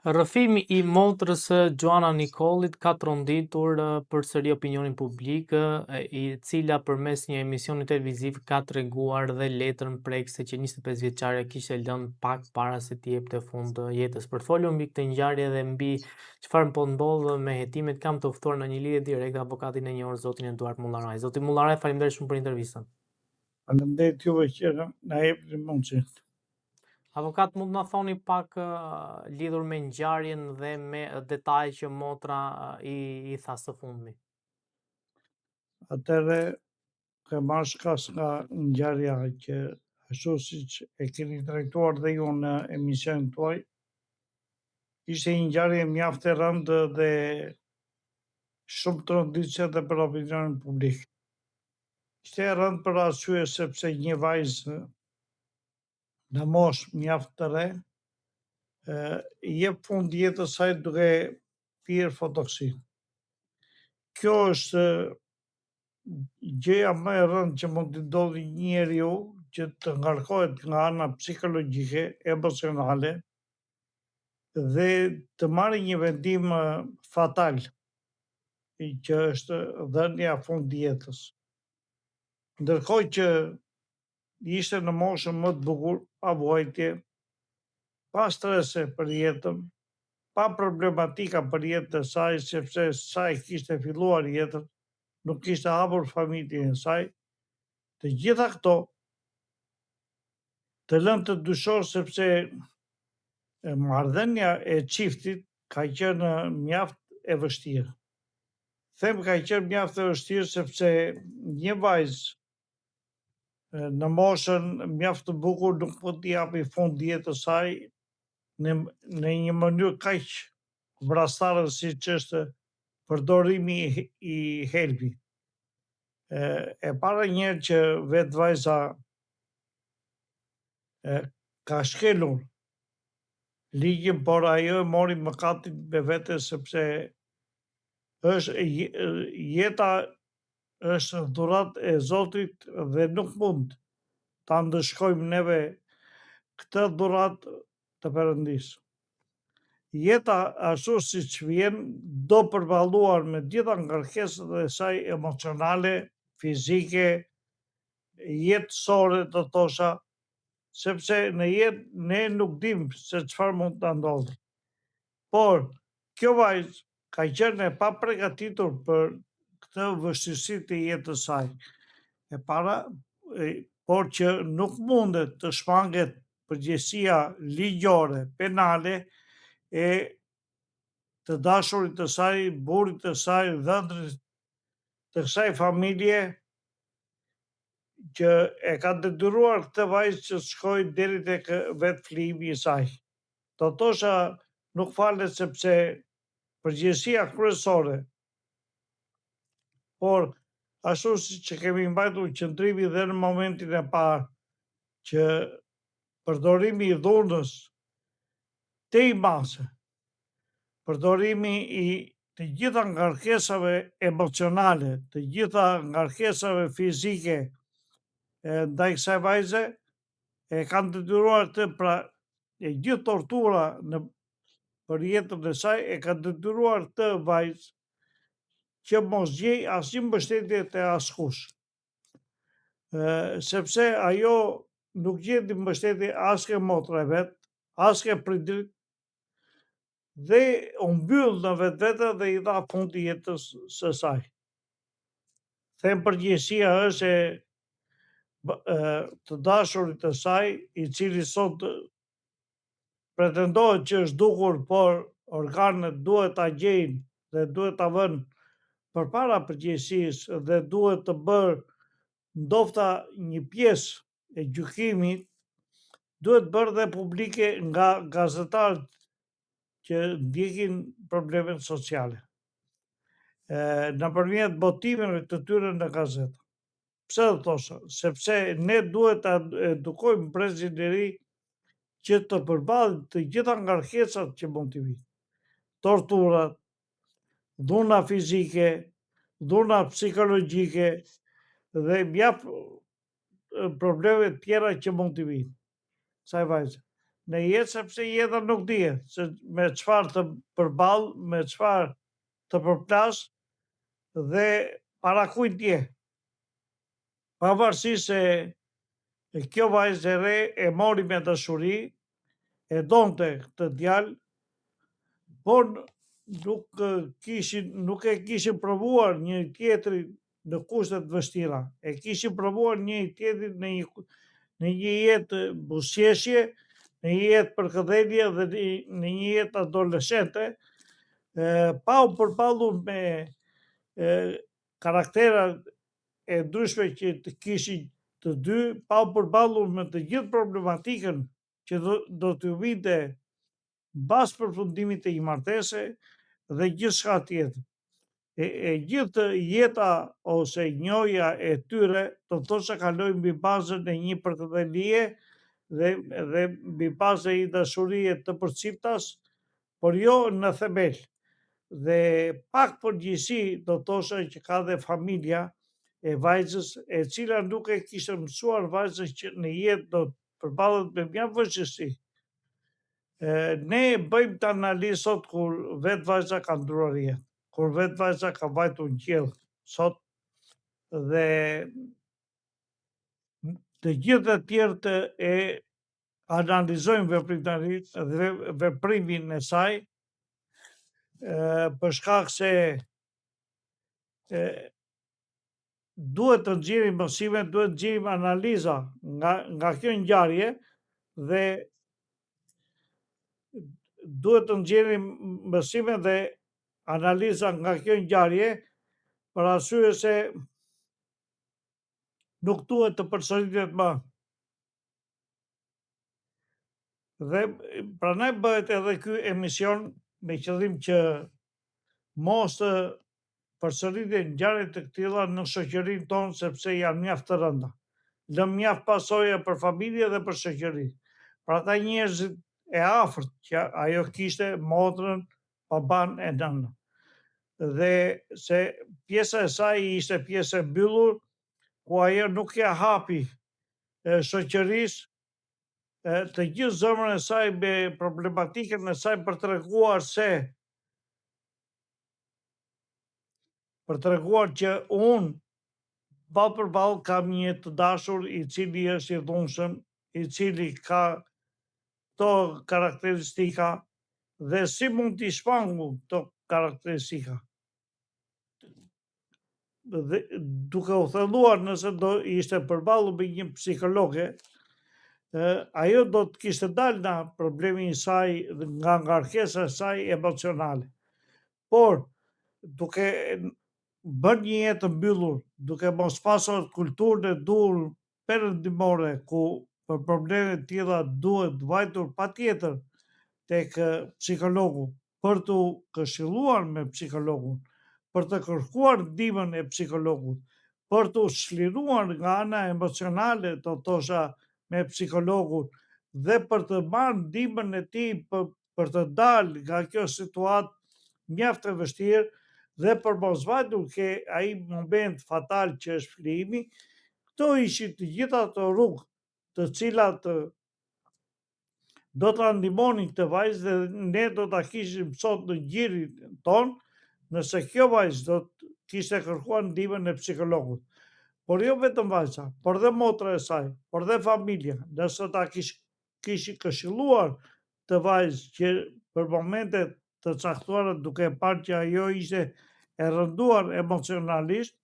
Rrëfimi i motrës së Joana Nicollit ka tronditur përsëri opinionin publik, i cila përmes një emisioni televiziv ka treguar dhe letrën prekse që 25 vjeçaria kishte lënë pak para se t'i jepte fund jetës. Për folur mbi këtë ngjarje dhe mbi çfarë po ndodh me hetimet, kam të ftuar në një lidhje direkte avokatin e njohur zotin Eduard Mullaraj. Zoti Mullaraj, faleminderit shumë për intervistën. Faleminderit juve që na jepni mundësi. Avokat, mund na thoni pak lidhur me ngjarjen dhe me detajet që motra i tha së fundmi. Atëherë ke marrë shkas nga ngjarja që ashtu siç e keni trajtuar dhe ju në emisionin tuaj, ishte një ngjarje mjaft e rëndë dhe shumë tronditse dhe për opinionin publik. Ishte e rëndë për arsye sepse një vajzë në moshë mjaft të re i jep fund jetës saj duke pirë fotoksin. Kjo është gjëja më e rëndë që mund të ndodhi një njeriu që të ngarkohet nga ana psikologjike, emocionale dhe të marrë një vendim fatal, që është dhënia fund jetës. Ndërkohë që ishte në moshën më të bukur, pa vuajtje, pa strese për jetën, pa problematika për jetën e saj, sepse saj kishte filluar jetën, nuk kishte hapur familjen e saj, të gjitha këto të lënë të dyshon sepse marrëdhënia e çiftit ka qenë mjaft e vështirë. Them ka qenë mjaft e vështirë sepse një vajzë në moshën mjaft të bukur nuk mund t'i japi fund jetës saj në një mënyrë kaq vrasstare siç është përdorimi i helmit. E para një herë që vetë vajza ka shkelur ligjin, por ajo e mori mëkatin me vete sepse jeta është dhuratë e Zotit dhe nuk mund ta ndëshkojmë neve këtë dhuratë të Perëndisë. Jeta ashtu siç vjen do përballuar me gjitha ngarkesat e saj emocionale, fizike, jetësore të thosha, sepse në jetë ne nuk dim se çfarë mund ta ndodhi. Por kjo vajzë ka qenë e paprgatitur për këtë vështirësi të jetës saj. E para, por që nuk mundet të shmanget përgjegjësia ligjore, penale e të dashurit të saj, burrit të saj, dhëndrit të kësaj familje që e ka detyruar këtë vajzë që shkojë deri tek vetë flijimi i saj. Do thosha nuk falet sepse përgjegjësia kryesore, por ashtu siç e kemi mbajtur qëndrimi dhe në momentin e parë që përdorimi i dhunës te i mase, përdorimi i të gjitha ngarkesave emocionale, të gjitha ngarkesave fizike ndaj kësaj vajze, e kanë detyruar të pra e gjithë tortura për jetën e saj e ka detyruar të vajzë që mos gjej asnjë mbështetje te askush. Sepse ajo nuk gjeti mbështetje as ke motra e vet, as ke prindrit, dhe u mbyll në vetvete dhe i dha fund jetës së saj. Them përgjegjësia është të dashurit të saj, i cili sot pretendohet që është dukur, por organet duhet ta gjejnë dhe duhet ta vënë përpara përgjegjësisë dhe duhet të bërë ndofta një pjesë e gjykimit, duhet bërë dhe publike nga gazetarët që ndjekin problemet sociale nëpërmjet botimeve të tyre në gazeta. Pse do thosha? Sepse ne duhet ta edukojmë brezin e ri që të përballet të gjitha ngarkesat që mund t'i vijnë. Torturat, dhuna fizike, dhuna psikologjike dhe mjaft probleme tjera që mund t'i vijnë kësaj vajze. në jetë, sepse jeta nuk dihet se me çfarë të përball, me çfarë të përplas dhe para kujt je. Pavarësisht se kjo vajzë e re e mori me dashuri, e donte këtë djalë, por nuk e kishin provuar një tjetrin në kushte të vështira. E kishin provuar një tjetrin në një jetë buzëqeshje, në një jetë përkëdhelje dhe në një jetë adoleshente, pa u përballur me karakterat e ndryshme që të kishin të dy, pa u përballur me të gjithë problematikën që do t'ju vinte mbas përfundimit të një martese dhe gjithçka tjetër. E gjithë jeta ose njohja e tyre do të thotë se kaloi mbi bazën e një përkëdhelie dhe mbi bazë e një dashurie të përciptas, por jo në themel. Dhe pak përgjegjësi do thosha që ka dhe familja e vajzës, e cila nuk e kishte mësuar vajzën që në jetë do të përballet me mjaft vështirësi. Ne bëjmë të analizë sot kur vetë vajza ka ndruar jetë, kur vetë vajza ka vajtur në qiell sot dhe të gjithë të tjerët e analizojmë veprimtarinë dhe veprimin e saj, për shkak se duhet të nxjerrim mësime, duhet të nxjerrim analiza nga kjo ngjarje dhe duhet të nxjerrim mësime dhe analiza nga kjo ngjarje për arsye se nuk duhet të përsëritet më. Dhe prandaj bëhet edhe ky emision me qëllim që mos të përsëriten ngjarje të këtilla në shoqërinë tonë, sepse janë mjaft të rënda. Lëm mjaft pasoja për familje dhe për shoqëri. Për ata njerëzit e afërt që ajo kishte, motrën, baban e nënën. Dhe se pjesa e saj ishte pjesë e mbyllur, ku ajo nuk ja hapi shoqërisë të gjithë zemrën e saj me problematikën e saj për treguar që unë ballë për ballë kam një të dashur i cili është i dhunshëm, i cili ka këto karakteristika dhe si mund t'i shmangu këto karakteristika. Dhe duke u thelluar nëse do ishte përballur me një psikologe, ajo do të kishte dalë nga problemi i saj, nga ngarkesa e saj emocionale. Por duke bërë një jetë të mbyllur, duke mos pasur kulturën e dur perëndimore ku për probleme të tilla duhet vajtur patjetër tek psikologu, për t'u këshilluar me psikologun, për të kërkuar ndihmën e psikologut, për t'u çliruar nga ana emocionale, do thosha, me psikologun dhe për të marrë ndihmën e tij për të dalë nga kjo situatë mjaft e vështirë dhe për mos vajtur ke ai moment fatal që është flijimi. Këto ishin të gjitha ato rrugë të cilat do ta ndihmonin këtë vajzë dhe ne do ta kishim sot në gjirin ton nëse kjo vajzë do të kishte kërkuar ndihmën e psikologut. Por jo vetëm vajza, por dhe motra e saj, por dhe familja, nëse ta kishin këshilluar të vajzë që për momente të caktuara duke parë që ajo ishte e rënduar emocionalisht,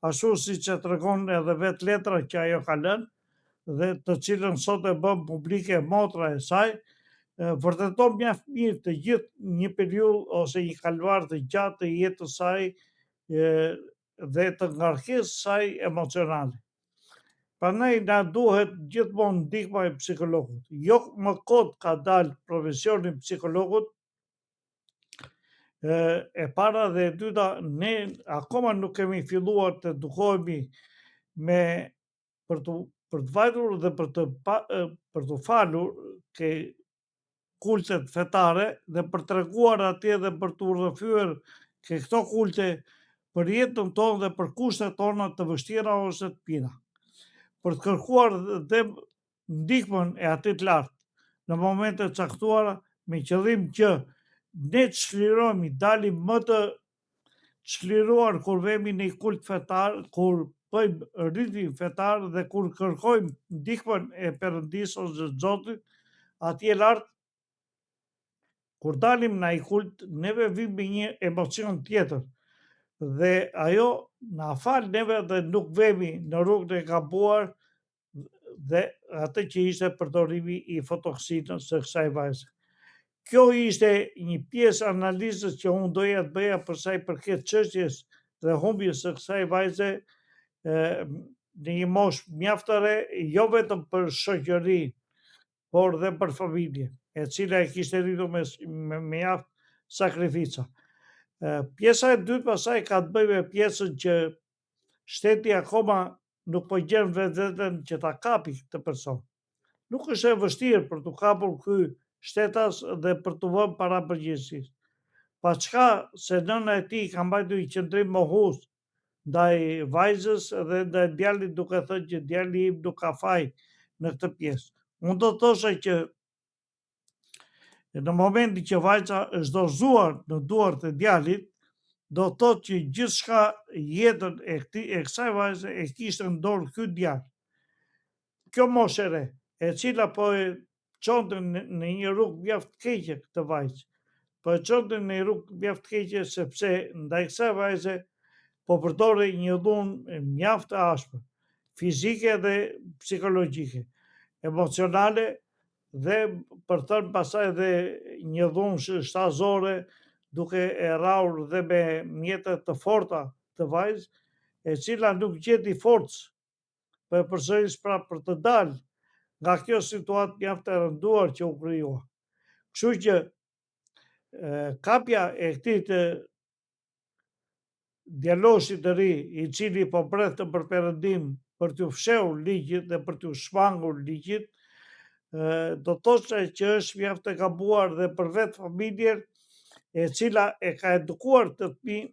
ashtu siç e tregon edhe vetë letra që ajo ka lënë dhe të cilën sot e bën publike motra e saj, vërteton mjaft mirë të gjithë një periudhë ose një kalvar të gjatë të jetës saj dhe të ngarkesës saj emocionale. Prandaj na duhet gjithmonë ndihma e psikologut. Jo më kot ka dalë profesioni psikologut, e para dhe e dyta, ne akoma nuk kemi filluar të edukohemi për të vajtur dhe për të falur ke kultet fetare dhe për treguar atje dhe për të udhëfyer ke këto kulte për jetën tonë dhe për kushtet tona të vështira ose të mira. Për të kërkuar dhe ndihmën e atit lartë, në momente caktuara me qëllim që ne të çlirohemi, dalim më të çliruar kur vemi në një kult fetar, kur bëjmë ritim fetar dhe kur kërkojmë ndihmën e Perëndisë ose Zotit atje lart, kur dalim në ai kult, neve vim me një emocion tjetër dhe ajo na fal neve dhe nuk vemi në rrugën e gabuar dhe atë që ishte përdorimi i fotoksinës së kësaj vajze. Kjo ishte një pjesë analizës që unë doja të bëja për sa i përket çështjes dhe humbjes së kësaj vajze në një moshë mjaft të re, jo vetëm për shoqëri, por dhe për familje, e cila e kishte rritur me mjaft sakrifica. Pjesa e dytë pastaj ka të bëjë me pjesën që shteti akoma nuk po gjen vetveten që ta kapi këtë person. Nuk është e vështirë për të kapur ky shtetas dhe për të vënë para përgjegjësisë. Pa çka se nëna e tij ka mbajtur një qëndrim mohues ndaj vajzës dhe ndaj djalit, duke thënë që djali im nuk ka faj në këtë pjesë. Unë do të thosha që në momentin që vajza është dorëzuar në duart e djalit, do të thotë që gjithçka jetën e kësaj vajze e kishte në dorë ky djalë. Kjo moshë e re, e cila po e çonte në një rrugë mjaft keqe këtë vajzë. Po e çonte në një rrugë mjaft keqe sepse ndaj kësaj vajze po përdore një dhunë mjaft e ashpër, fizike dhe psikologjike, emocionale dhe për thënë pastaj dhe një dhunë shtazore, duke e rrahur dhe me mjete të forta të vajzë, e cila nuk gjeti forcë për përsëris prapë për të dalë nga kjo situatë mjaft e rënduar që u krijua. Kështu që kapja e këtij të djaloshit të ri, i cili po pret të përperëndim për t'u fshehur ligjit dhe për t'u shmangur ligjit, do të thoshte që është mjaft e gabuar dhe për vetë familjen e cila e ka edukuar të fëmijë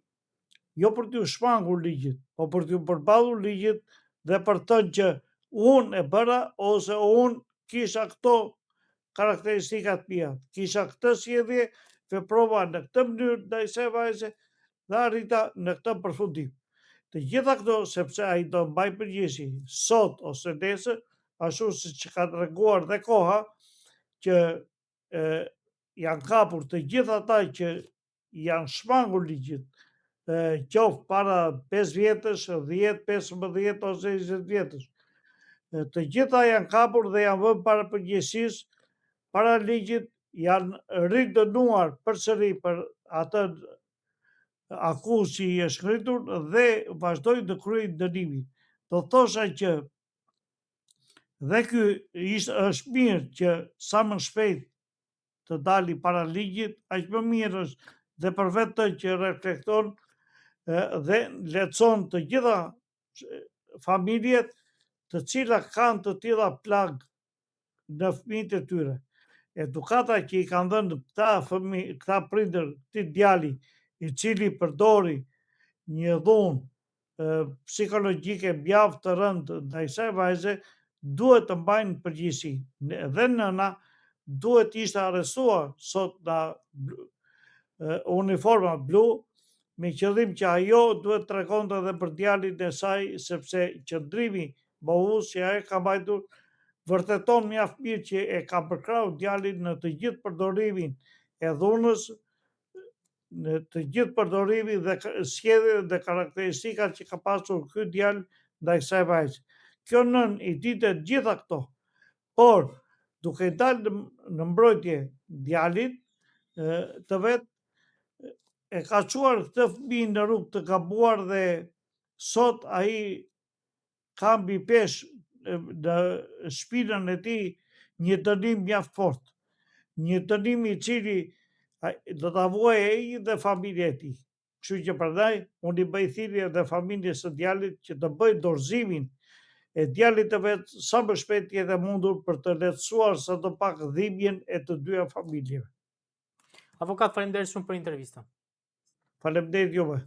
jo për t'u shmangur ligjit, po për t'u përballur ligjit dhe për të thënë që unë e bëra ose unë kisha këto karakteristikat mia, kisha këtë sjellje, veprova në këtë mënyrë ndaj kësaj vajze dhe arrita në këtë përfundim. Të gjitha këto sepse ai do mbaj përgjegjësi sot ose nesër, ashtu siç ka treguar dhe koha, që janë kapur të gjithë ata që janë shmangur ligjit, qoftë para 5 vjetësh, 10, 15 ose 20 vjetësh. Të gjitha janë kapur dhe janë vënë para përgjegjësisë, para ligjit, janë ridënuar përsëri për atë akuzë që i është ngritur dhe vazhdojnë të kryejnë dënimin. Do thosha që dhe ky është mirë që sa më shpejt të dali para ligjit, aq më mirë është dhe për vetë të që reflekton dhe lehtëson të gjitha familjet të cilat kanë të tilla plagë në fëmijët e tyre. Edukata që i kanë dhënë këta prindër këtij djali, i cili përdori një dhunë psikologjike mjaft të rëndë ndaj kësaj vajze, duhet të mbajnë përgjegjësi. Dhe nëna duhet ishte arrestuar sot nga uniforma blu, me qëllim që ajo duhet tregonte edhe për djalin e saj, sepse qëndrimi mohues që ajo ka mbajtur vërteton mjaft mirë që e ka përkrahur djalin në të gjithë përdorimin e dhunës, në të gjithë përdorimin dhe sjelljen dhe karakteristikat që ka pasur ky djalë ndaj kësaj vajze. Kjo nën i ditë gjitha këto, por duke dalë në mbrojtje djalit të vet, e ka çuar këtë fëmijë në rrugë të gabuar dhe sot ai ka mbi peshë në shpinën e tij një dënim mjaft fort, një dënim i cili do ta vuajë ai dhe familja e tij. Kështu që prandaj unë i bëj thirrje edhe familjes së djalit që të bëjë dorëzimin e djalit të vet sa më shpejt jetë e mundur për të lehtësuar sadopak dhimbjen e të dyja familjeve. Avokat, faleminderit shumë për intervistën. Faleminderit juve.